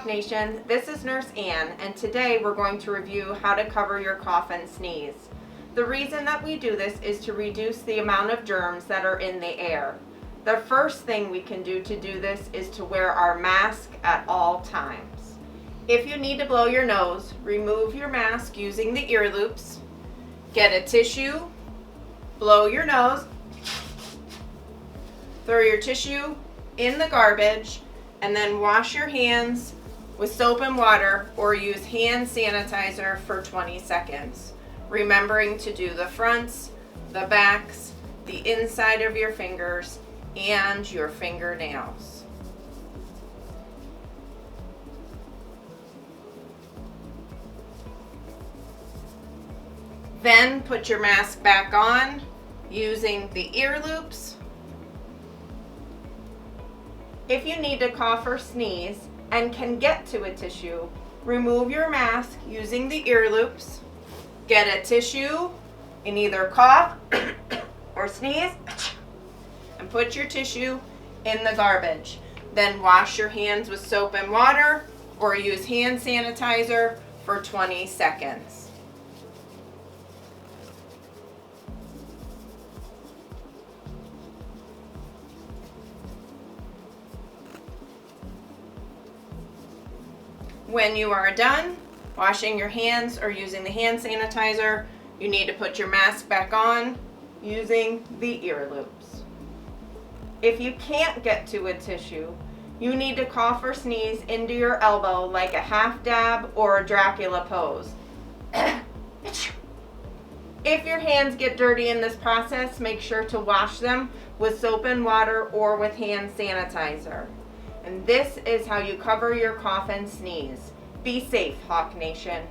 Nation, this is Nurse Ann, and today we're going to review how to cover your cough and sneeze. The reason that we do this is to reduce the amount of germs that are in the air. The first thing we can do to do this is to wear our mask at all times. If you need to blow your nose, remove your mask using the ear loops, get a tissue, blow your nose, throw your tissue in the garbage, and then wash your hands with soap and water or use hand sanitizer for 20 seconds. Remembering to do the fronts, the backs, the inside of your fingers, and your fingernails. Then put your mask back on using the ear loops. If you need to cough or sneeze and can get to a tissue, remove your mask using the ear loops, get a tissue and either cough or sneeze, and put your tissue in the garbage. Then wash your hands with soap and water or use hand sanitizer for 20 seconds. When you are done washing your hands or using the hand sanitizer, you need to put your mask back on using the ear loops. If you can't get to a tissue, you need to cough or sneeze into your elbow like a half dab or a Dracula pose. If your hands get dirty in this process, make sure to wash them with soap and water or with hand sanitizer. And this is how you cover your cough and sneeze. Be safe, Hawk Nation.